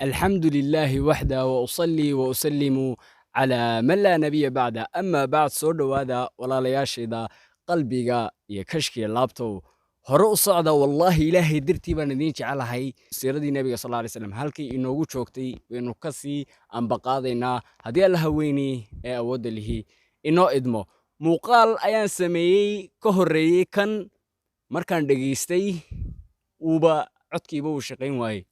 الحمد لله وحده وأصلي وأسلم على من لا نبي بعده أما بعد سودو هذا ولا لياشيدا قلبي يكشكي اللابتو هرو صعدا والله إلهي درتي بندين على هاي سيردي النبي صلى الله عليه وسلم هلكي إنه وجوكتي وإنه كسي أم بقاضينا هدي الله ويني أود له إنه إدمو muuqaal ayaan sameeyey ka horreeyey kan markaan dhageystay uuba codkiiba uu shaqayn waayey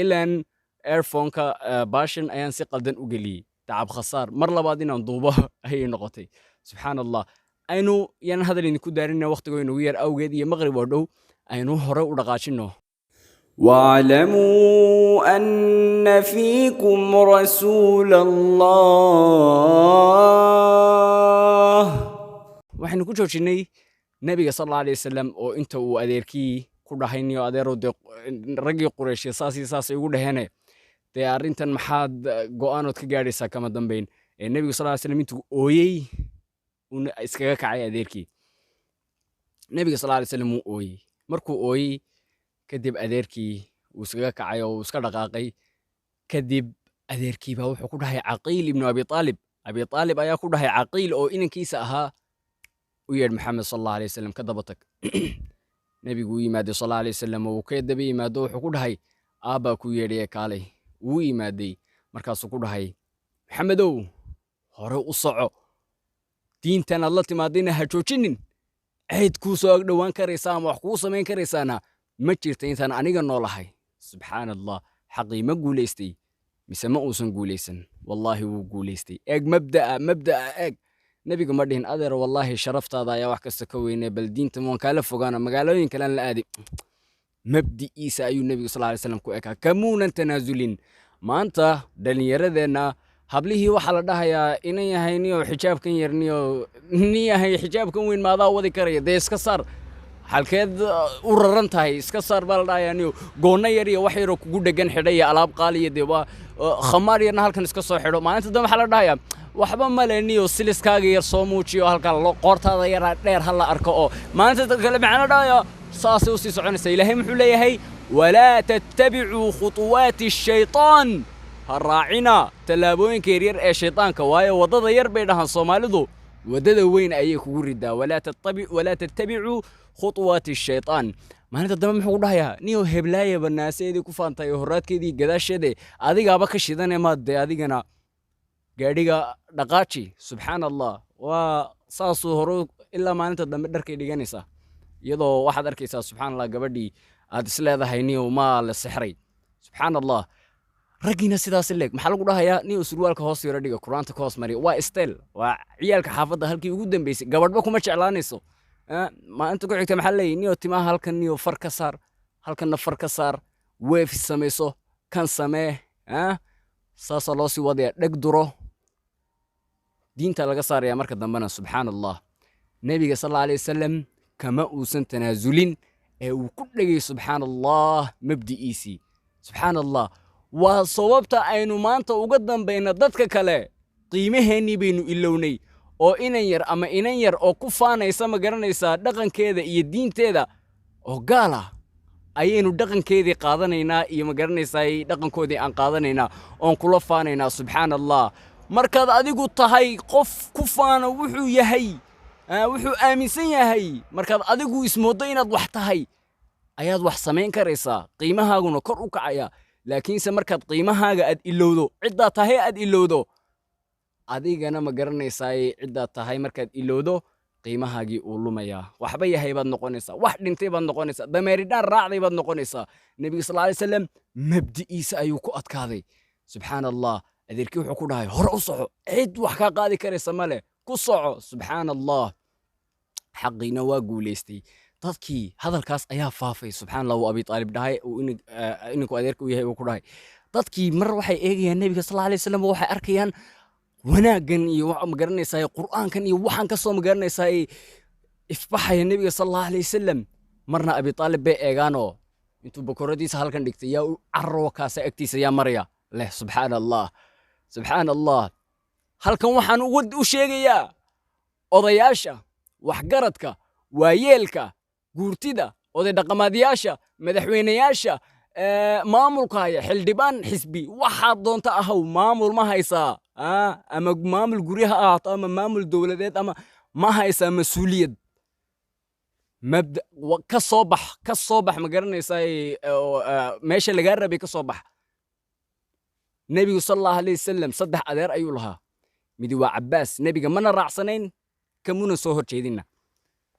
ilaan airphone-ka baashan ayaan si qaldan u geliyey tacab khasaar mar labaad inaan duubo ayay noqotay subxaan allah aynu yaan hadal idinku daarina waqtigoo inagu yar awgeed iyo maqrib oo dhow aynu hore u dhaqaajino واعلموا أن فيكم رسول الله waxaynu ku joojinay nabiga sallallahu alayhi wasallam oo inta uu adeerkii ku dhahaynayo adeero raggii Quraysh saas ay ugu dhaheene de arintan maxaad go'aanood ka gaadhaysaa kama dambeyn nabiga sallallahu alayhi wasallam intuu ooyey uu iskaga kacay adeerkii nabiga sallallahu alayhi wasallam uu ooyey markuu ooyey kadib adeerkii uu iskaga kacay oo iska dhaqaaqay kadib adeerkii baa wuxuu ku dhahay Aqiil ibn Abi Talib ayaa ku dhahay Aqiil oo inankiisa ahaa ويا محمد صلى الله عليه وسلم كذبتك نبي قوي مادي صلى الله عليه وسلم وكذبي ما دوح وكل هاي أبا كوي ريك عليه وي مادي مركز كل هاي محمدو هراء الصعو دين تنا الله تمادينا هجوجنين عيد كوسو دوان كريسان وحكوسا من كريسانا ما تشيرتين ثان أنيقا نولا هاي سبحان الله حقي ما قوليستي مسمى أوسن قوليسن والله هو قوليستي مبدأ اج نبيك مردين أدر والله شرفت هذا يا وحكة سكوينة بل دين تمون كالف وقانا مقالوين كلان لآدي مبدي إيسا أيو النبي صلى الله عليه وسلم كوئكا كمونا تنازلين ما أنت دلني يردنا هبليه وحال دها يا إني هينيو حجاب كن يرنيو نيا هي حجاب كن وين ماذا وذي كريه دي اسكسر halkeed u raran tahay iska saar bal dhaayaniyo goonna yar iyo wax yar oo kugu dhagan xidhay alaab qaaliye deeba khamaar yarna halkan iska soo xidho maalinta dama xala dhaaya waxba maleeniyo siliskaaga yar soo muujiyo halkan qoortaada yar dheer hal la arko oo maalinta kale macna dhaaya saasi u sii soconaysa ilaahay muxuu leeyahay wala tattabi'u khutuwati ash-shaytan haraacina talaabooyinka yar ee shaytaanka waayo wadada yar bay dhahan Soomaalidu wadada weyn ayay kugu ridaa wala tattabi'u خطوات الشيطان ما أنت دم محو ضحية نيو هبلاية بالناس يدي كفان تاي هرات كذي قداش يدي أديك أباك الشيطان ما دي أديك أنا قاعديك دقاتشي سبحان الله وصاصو هروك إلا ما أنت دم درك يدي جنسة يدو واحد دركيسة سبحان الله قبدي أدسلا ذا هاي نيو ما للسحري سبحان الله رجينا سيداس لك محل ضحية نيو سروالك هوس يرديك قرآن تكوس مري واستيل وعيالك حافظة هالكي وجودن بيس قبل بكم ما تعلانيسو ما أنت قاعد تمحلي نيو تما هالكن نيو فرق صار هالكن فرق صار ويف السميسو كان سماه ساس الله سي وضع نقدره دين تلقى صار يا مركز دمنا سبحان الله نبي صلى الله عليه وسلم كما أوسن تنازلين وكل سبحان الله مبدئ إيسي سبحان الله وصوبت أينو ما أنت وقدم بين ضدك كلا قيمة هني بينو إلوني oo inan yar oo ku faanaysa ma garanaysaa dhaqankeeda iyo diinteeda oo gaala ayaynu dhaqankeedii qaadanaynaa iyo ma garanaysaa dhaqankoodii aan qaadanaynaa oon kula faanaynaa subxaanallah markaad adigu tahay qof ku faana wuxuu yahay wuxuu aaminsan yahay markaad adigu ismoodo inaad wax tahay ayaad wax samayn karaysaa qiimahaaguna kor u kacaya laakiinse markaad qiimahaaga aad ilowdo ciddaa tahay aad ilowdo adigana ma garanaysaa cidda tahay markaad ilowdo qiimahaagii uu lumaya waxba yahay baad noqonaysaa wax dhintay baad noqonaysaa dameeridaan raacday baad noqonaysaa nabiga sallallahu alayhi wasallam mabdiisa ayuu ku adkaaday subxaanallah adeerkii wuxuu ku dhahay hore u soco cid wax ka qaadi karaysa male ku soco subxaanallah xaqiina waa guuleystay dadkii hadalkaas ayaa faafay subxaanallah Abi Talib dhahay inuu adeerku yahay uu ku dhahay dadkii mar waxay eegayaan nabiga sallallahu alayhi wasallam waxay arkayaan وناقن يوم ساي قرآن كان يوحنا كسوم قرني ساي إفبحي النبي صلى الله عليه وسلم مرنا أبي طالب بإيجانو أنتو بكرتي سهل كان دكتي يا عروكا سأكتي يا مريا له سبحان الله هل كان وحن ود وشيء أضياشة وحجرتك ويلك قرتيدا أضي دقمادياشة مدحوينياشة maamulkaya xildhibaan xisbi waxaad doonta ahaw maamul ma haysaa ama maamul guri ha ahaato ama maamul dowladeed ama ma haysaa mas-uuliyad mabda ka soo bax ma garanaysaa meesha lagaa rabay ka soo bax nebigu sallallahu alayhi wasallam 3 adeer ayuu lahaa midi waa cabbaas nebiga mana raacsanayn kamuna soo horjeedina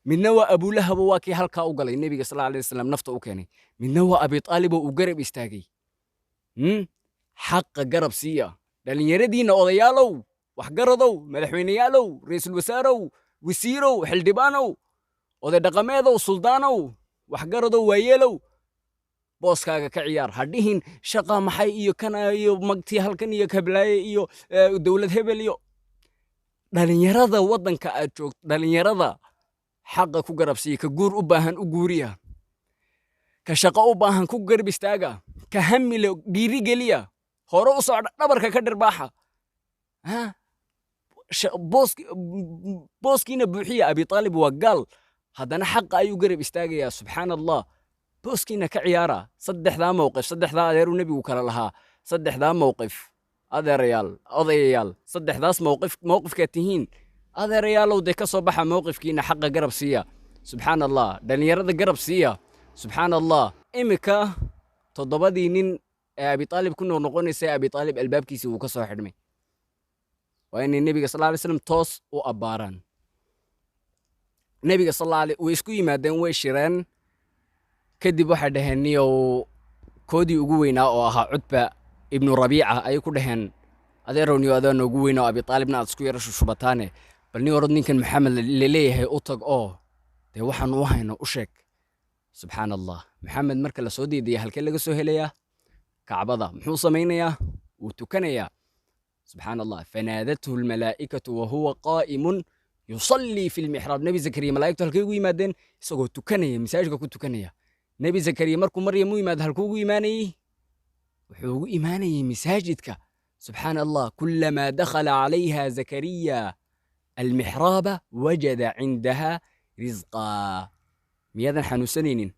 midna waa abulahab waa kii halkaa u galay nebiga sallallahu alayhi wasallam nafta u keenay midna waa abi taalib oo uu garab istaagay xaqa garab siiya dhalinyaradiina odayaalow waxgaradow madaxweynayaalow ra'iisul wasaarow wasiirow xildhibaanow oday dhaqameedow suldaanow waxgaradow waayeelow booskaaga ka ciyaar hadhihin shaqa maxay iyo kana iyo magti halkan iyo kablaaye iyo dawlad hebel iyo dhalinyarada wadanka aad joogto dhalinyarada xaqa ku garab siiya ka guur u baahan u guuriya ka shaqo u baahan ku garab istaaga ka hamile dhiiri geliya hore u socda dhabarka ka dhirbaaxa booskiina buuxiya abi taalib waa gaal haddana xaqa ayuu garab istaagayaa subxaan allah booskiina ka ciyaara 3daa mowqif 3daa adeeruu nebigu kala lahaa 3daa mowqif adeerayaal odayayaal 3daas mowqifkaad tihiin adeerayaalow dee ka soo baxa mowqifkiina xaqa garab siiya subxaan allah dhalinyarada garab siiya subxaan allah imika 7dii nin ee abi taalib ku noqonaysay abi taalib albaabkiisii wuu ka soo xidhmay waa inay nebiga sallallahu alayhi wasallam toos u abbaaraan nebiga sallallahu alayhi way isku yimaadeen way shireen kadib waxay dhaheen niyow koodii ugu weynaa oo ahaa cutba ibnu rabiica ayay ku dhaheen adeerow niyo adoo ugu weynaa abi taalibna aad isku yara shushubataane bal niyo orod ninkan maxamed la leeyahay u tag oo dee waxaan u hayno u sheeg subxaan allah maxamed marka la soo diidaya halkee laga soo helayaa kacbada muxuu samaynayaa wuu tukanayaa subxaan allah fanaadathu almalaa'ikatu wahuwa qaa'imun يصلي في المحراب نبي زكريا ملائكته هلكو يمادين isagoo tukanaya masaajidka ku tukanaya nabi zakariya markuu maryam u yimaad halkuu ugu iimaanayay wuxuu ugu iimaanayay masaajidka subxaan allah kullama dakhala calayha zakariya almixraaba wajada cindaha risqaa miyaadan xanuunsanaynin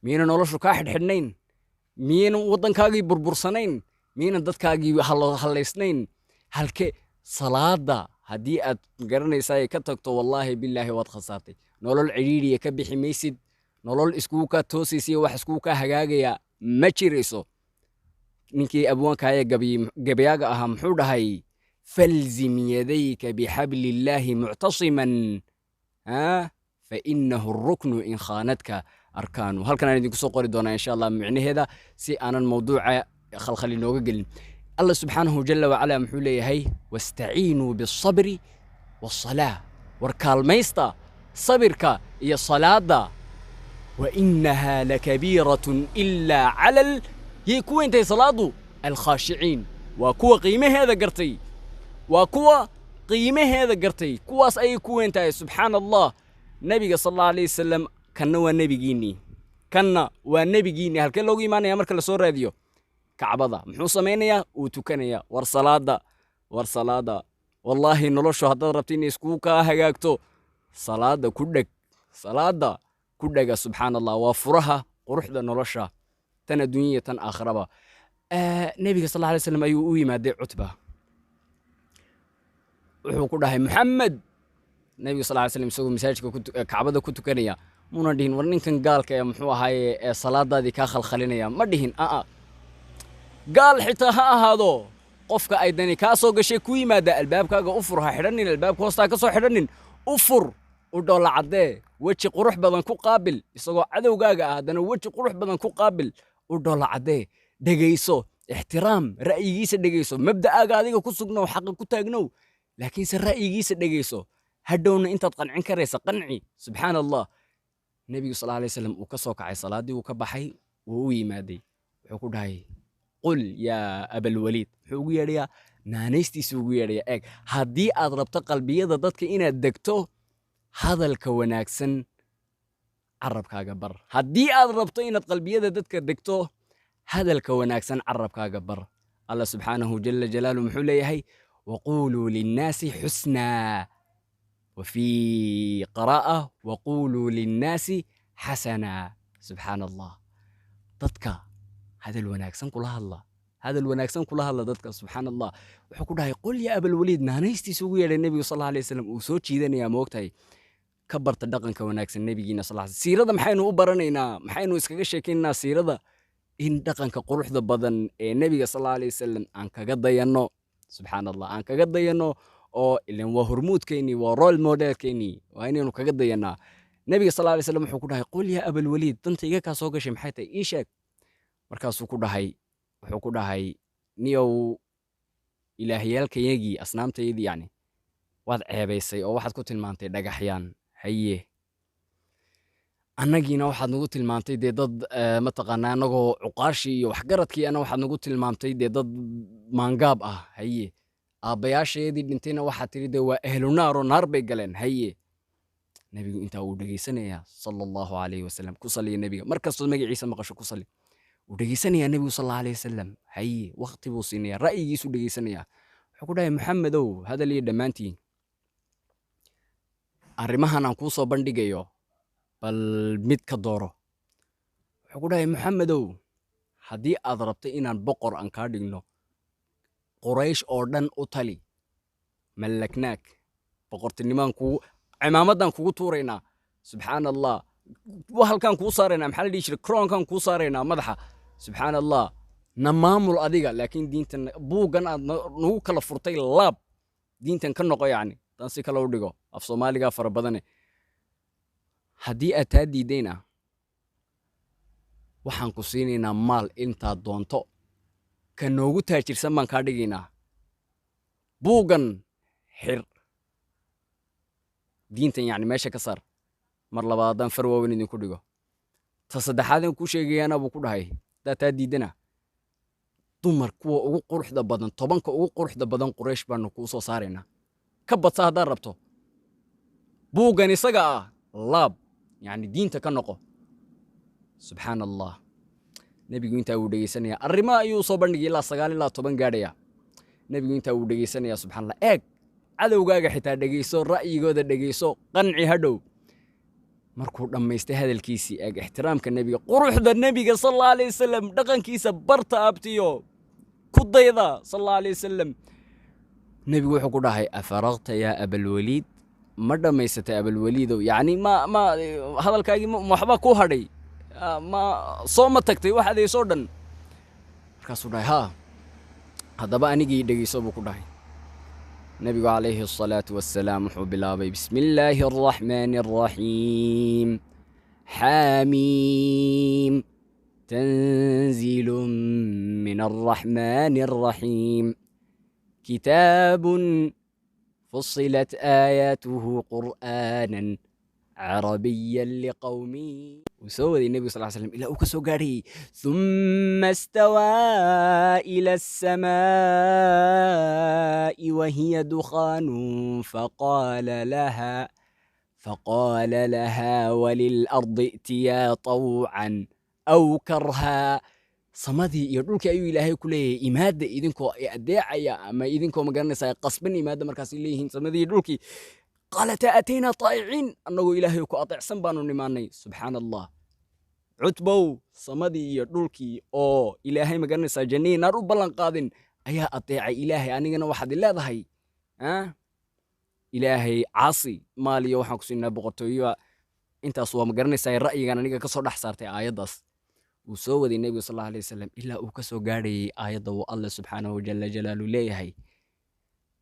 miyaynan noloshu kaa xidhxidhnayn miyaynan waddankaagii burbursanayn miyaynan dadkaagii hallaysnayn halke salaada haddii aad garanaysaa ka tagto wallaahi billaahi waad khasaartay nolol cidhiidhiya ka bixi maysid nolol iskugu kaa toosaysiya wax iskugu kaa hagaagaya ma jirayso ninkii abwaankaaye gabayaaga ahaa muxuu dhahay falzim yadayka bixablillaahi muctasiman fainahu ruknu in khaanadka arkaanu halkan aan idinku soo qori doonaa insha allah micnaheeda si aanan mawduuca khalkhal inooga gelin الله سبحانه جل وعلا محولي هي واستعينوا بالصبر والصلاة وركالميستا صبرك يا صلاة وإنها لكبيرة إلا على يكون انت صلاة الخاشعين وكوا قيمة هذا قرتي وكوا قيمة هذا قرتي كواس أي كوا انت سبحان الله نبي صلى الله عليه وسلم كان نبي جيني هل كان لو إيمان يا مركل صور راديو كعبضة محو سمينيا وتكنيا ور صلاة والله نلوشو هذا ربتيني سكوكا هجاكتو صلاة كدك سبحان الله وفرها قروح ذا نلوشا تنا دنيا تن آخربا نبي صلى الله عليه وسلم أيوه ما دي عتبة وحكودها محمد نبي صلى الله عليه وسلم سوى مساجك كعبضة كتكنيا منادين ورنين كان قال كي محو هاي صلاة ذي كاخل خلينيا مدهن قال حتى هذا قفك أيضاً كاسو قشي كوي ماذا الباب كاغا أفر هحرنين الباب كوستا كاسو حرنين أفر ودول عدي وجه قروح بدن كو قابل يسوى عدو قاقا هذا وجه قروح بدن كو قابل ودول عدي دقيسو احترام رأييس دقيسو مبدأ آقا ديقا كسوقنا وحقا كتاقنو لكن سر رأييس دقيسو هدون انت تقنعين كريسا قنعي سبحان الله النبي صلى الله عليه وسلم وكسوك عي صلاة دي وكبحي ووي مادي وحكو داي قل يا أبا الوليد حوغي يا نانيستي سوغي يا إيك هدي أضربت قلبي ضدك إنا دكتو هذا الكوناكسن عرب كاغبر هدي أضربت إنا قلبي ضدك دكتو هذا الكوناكسن عرب كاغبر الله سبحانه جل جلاله محولي هي وقولوا للناس حسنا وفي قراءة وقولوا للناس حسنا سبحان الله ضدك hadal wanaagsan kula hadla dadka subxaanallah wuxuu ku dhahay qul ya abalwaliid naanaystiisa ugu yeedhay nebigu sal alla alay wasalam uu soo jiidanayaa moogtahay ka barta dhaqanka wanaagsan nebigiina sal alla siirada maxaynu u baranaynaa maxaynu iskaga sheekaynaynaa siirada in dhaqanka quruxda badan ee nebiga sal alla alay wasalam aan kaga dayanno subxaanallah aan kaga dayanno oo ilan waa hormuudkeennii waa role modelkeennii waa inaynu kaga dayannaa nebiga sal alla alay wasalam wuxuu ku dhahay qul ya abalwaliid danta iga kaa soo gashay maxay tahay ii sheeg markaasuu wuxuu ku dhahay niyow ilaahyaalkayagii asnaamtayadii yacni waad ceebaysay oo waxaad ku tilmaantay dhagaxyaan haye annagiina waxaad nagu tilmaantay dee dad mataqaanaa annagoo cuqaashii iyo waxgaradkii ana waxaad nagu tilmaamtay dee dad maangaab ah haye aabbayaashayadii dhintayna waxaad tidhi dee waa ahlunaaroo naar bay galeen haye nebigu intaa wuu dhegaysanayaa sala allahu calayhi wasalam ku saliya nebiga mar kastood magaciisa maqasho ku sali wuu dhegaysanayaa nebigu sal alla alayh wasalam haye waqti buu siinayaa ra'yigiisuu dhegaysanayaa wuxuu ku dhahay maxamedow hadal iyo dhammaantiin arrimahan aan kuu soo bandhigayo bal mid ka dooro wuxuu ku dhahay maxamedow haddii aad rabtay inaan boqor aan kaa dhigno quraysh oo dhan u tali mallaknaak boqortinimaan kugu cimaamaddaan kugu tuuraynaa subxaana allah halkaan kuu saaraynaa maxaa la dhihi jiray kroonkaan kuu saaraynaa madaxa subxaana allah na maamul adiga laakiin diintan buuggan aad nagu kala furtay laab diintan ka noqo yacni taan si kale u dhigo af soomaaligaa fara badane haddii aad taa diidayna waxaan ku siinaynaa maal intaad doonto ka noogu taajirsan baan kaa dhigaynaa buuggan xir diintan yacni meesha ka saar mar labaad haddaan far waaweyn idinku dhigo ta saddexaadeen kuu sheegayaana buu ku dhahay haddaad taa diidana dumar kuwa ugu quruxda badan 10ka ugu quruxda badan quraysh baanu kuu soo saaraynaa ka badsa haddaad rabto buuggan isaga ah laab yacni diinta ka noqo subxaana allah nebigu intaa wuu dhegaysanayaa arrimaha ayuu soo bandhigay ilaa 9 ilaa 10 gaadhaya nebigu intaa wuu dhegaysanayaa subxaana allah eeg cadowgaaga xitaa dhegayso ra'yigooda dhegayso qanci hadhow markuu dhammaystay hadalkiisii eeg ixtiraamka nebiga quruxda nebiga sal alla alayh wasalam dhaqankiisa barta abtiyo ku dayda sal alla alayh wasalam nebigu wuxuu ku dhahay afaraqta yaa abalwaliid ma dhammaysatay abalwaliidow yacni ma hadalkaagii waxbaa ku hadhay ma soo ma tagtay wax adeysoo dhan markaasuu dhahay haa haddaba anigii dhegayso buu ku dhahay nebigu calayhi asalaatu wassalaam wuxuu bilaabay bismi illaahi arraxmaani arraxiim xaamiim tanziilun min arraxmaani arraxiim kitaabun فصلت آياته قرآنا عربيا لقوم وسوى النبي صلى الله عليه وسلم إلى أكسو قاري ثم استوى إلى السماء وهي دخان فقال لها وللأرض ائتيا طوعا أو كرها samadii iyo dhulkii ayuu ilaahay ku leeyahay imaada idinkoo adeecaya ama idinkoo magaranaysaa qasban imaada markaas leeyihiin samadii iyo dhulkii qaalata atayna taa'iciin annagoo ilaahay ku adeecsan baanu nimaanay subxaana allah cutbow samadii iyo dhulkii oo ilaahay magaranaysaa jannadii naar u ballan qaadin ayaa adeecay ilaahay anigana waxaad leedahay ilaahay caasi maaliyo waxaan ku siinaa boqortooyo intaas waa magaranaysaa ra'yigan aniga ka soo dhex saartay aayaddaas وسوى النبي صلى الله عليه وسلم إلا أكسو قاري آية الله سبحانه وجل جلاله ليه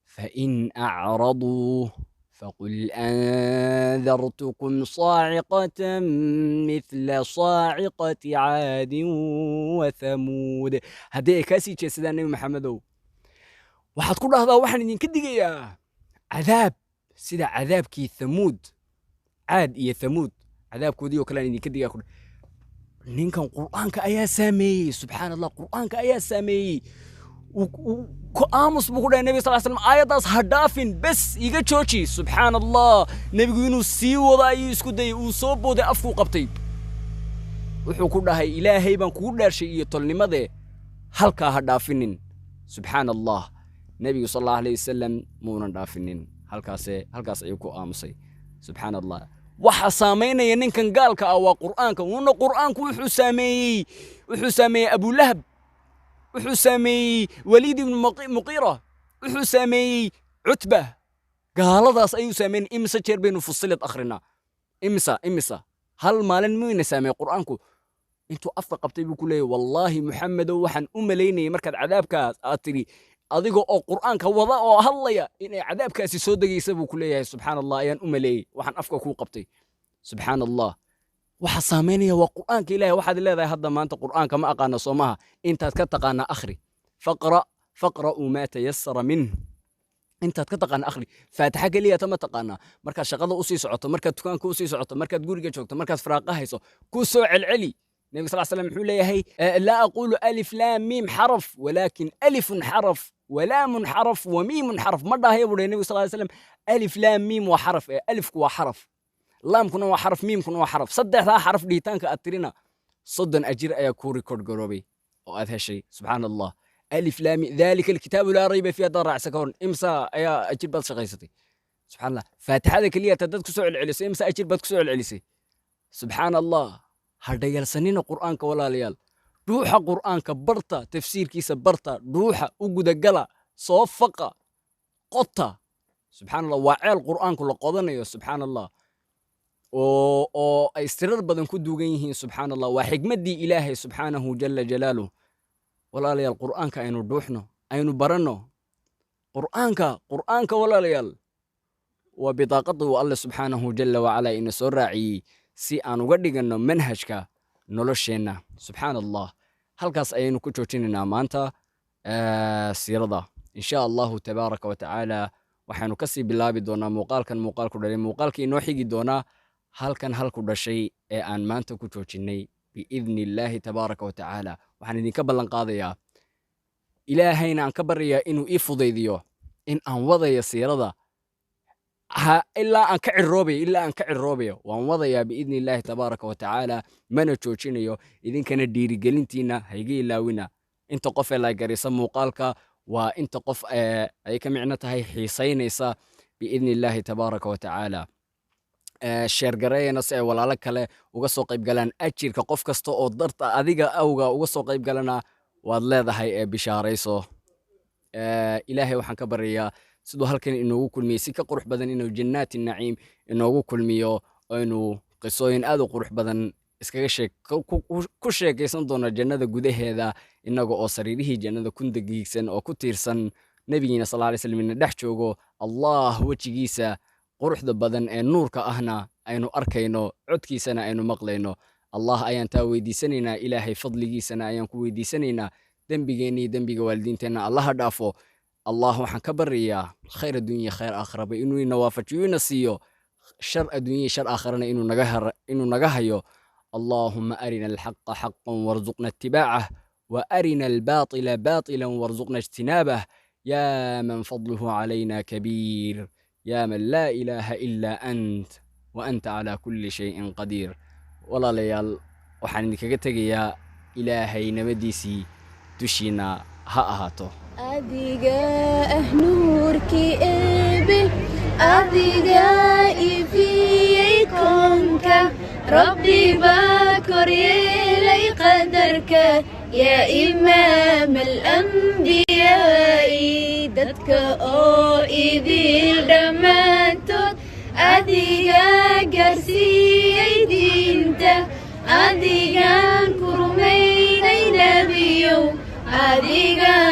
فإن أعرضوا فقل أنذرتكم صاعقة مثل صاعقة عاد وثمود هذا كاسي سيدنا النبي محمد waxaad ku dhahdaa waxaan idinka digayaa cadaab sida cadaabkii Thamuud Aad iyo Thamuud cadaabkoodii oo kale aan idinka digaa ninkan quraanka ayaa saameeyay subxaanallah quraanka ayaa saameeyay ku aamus buu ku dhahay nabi sallallahu alayhi wasallam aayadaas ha dhaafin bas iga jooji subxaanallah nabigu inuu sii wado ayuu isku dayay uu soo booday afku qabtay wuxuu ku dhahay ilaahay baan kugu dhaarshay iyo tolnimade halka ha dhaafinin subxaanallah nabigu sallallahu alayhi wasallam muunan dhaafinin halkaas ayuu ku aamusay subxaanallah waxa saameynaya ninkan gaalka ah waa qur'aanka una qur'aanku wuxuu saameeyey abulahab wuxuu saameeyey waliid ibn muqiira wuxuu saameeyey cutba gaaladaas ayuu saameeyey imisa jeer baynu fusilad akhrinaa imisa hal maalin muyna saameeyey qur'aanku intuu afka qabtay buu ku leeyahay wallaahi muxamedow waxaan u malaynayay markaad cadaabkaas aad tidhi adiga oo qur'aanka wada oo hadlaya inay cadaabkaasi soo degaysa buu ku leeyahay subxaan allah ayaan u maleeyey waxaan afka kuu qabtay subxaan allah waxa saameynaya waa qur'aanka ilaahay waxaad leedahay hadda maanta qur'aanka ma aqaana soomaha intaad ka taqaanaa akhri faqra'uu maa tayassara minh intaad ka taqaana akhri faatixa keliya tama taqaanaa markaad shaqada usii socoto markaad dukaanka usii socoto markaad guriga joogto markaad firaaqa hayso ku soo celceli النبي صلى الله عليه وسلم حول هي لا أقول ألف لام ميم حرف ولكن ألف حرف ولام حرف وميم حرف مرة هي بقول النبي صلى الله عليه وسلم ألف لام ميم وحرف ألف كوا حرف لام كنا وحرف ميم كنا وحرف صدق ذا حرف دي تانك أترينا صدق أجر أيا كوري كورد قروبي وهذا الشيء سبحان الله ألف لام ذلك الكتاب لا ريب فيه ضرع سكون إمسا أيا أجر بس شقيستي سبحان الله فاتحة ذيك اللي تدك سوء العليسي إمسا أجر بس سوء العليسي سبحان الله هرديالسنين قرآنك ولا ليال روح قرآنك برتا تفسير كيس برتا روح وجود جلا صوفقة قطة سبحان الله وعيل قرآن كل قضنا سبحان الله أو استرر بدن كدو جيه سبحان الله وحكمة دي إلهي سبحانه جل جلاله ولا ليال قرآنك أينو روحنا أينو برنا قرآنك ولا ليال وبطاقته الله سبحانه جل وعلا إن سرعي si aan uga dhigano manhajka nolosheenna subxaan allah halkaas ayaynu ku joojinaynaa maanta siirada insha allahu tabaaraka wa tacaala waxaanu kasii bilaabi doonaa muuqaalku dhalay muuqaalkii inoo xigi doonaa halkan halku dhashay ee aan maanta ku joojinay biidni illaahi tabaaraka wa tacaala waxaan idinka ballan qaadayaa ilaahayna aan ka baryayaa inuu ii fudaydiyo in aan wadayo siirada إلا أن كعروبيا وأن وضيا بإذن الله تبارك وتعالى من تشوشينيو إذن كان ديري قلنتينا هيجي لاوينا أنت قف لا جريسا مقالك وأنت قف أي كمعناتها هي حيصينيسا بإذن الله تبارك وتعالى الشرقرية نسأل ولا لك له وقصو قيب قلن أجير كقف كستو أو ضرط أذيقا أوغا وقصو قيب قلنا والله ذا هي بشاريسو إلهي وحن كبريا sidoo halkan inoogu kulmiyay si ka qurux badan inuu jannaati naciim inoogu kulmiyo inuu qisooyin aad u qurux badan iskaga ku sheekaysan doona jannada gudaheeda inaga oo sariirihii jannada ku dagiigsan oo ku tiirsan nabigeena sallallahu alayhi wasallam dhex joogo allah wajigiisa quruxda badan ee nuurka ahna aynu arkayno codkiisana aynu maqlayno allah ayaan taa weydiisanaynaa ilaahay fadligiisana ayaan ku weydiisanaynaa dembiga waalidiinteena allah dhaafo الله وحن كبريا خير الدنيا خير آخرة بإنه نوافجيو نسيو شر الدنيا شر آخرنا إنه نجهيو اللهم أرنا الحق حقا وارزقنا اتباعه وأرنا الباطل باطلا وارزقنا اجتنابه يا من فضله علينا كبير يا من لا إله إلا أنت وأنت على كل شيء قدير والله ليال وحن كجتجيا إلهي نمديسي تشينا هاتو أديجا نوركي إبل أديجا إفيكونك ربي باكر يلي قدرك يا إمام الأنبياء دتك أو إذي دمانتك أديجا قرسي دينك أديجا كرمين نبيو أديجا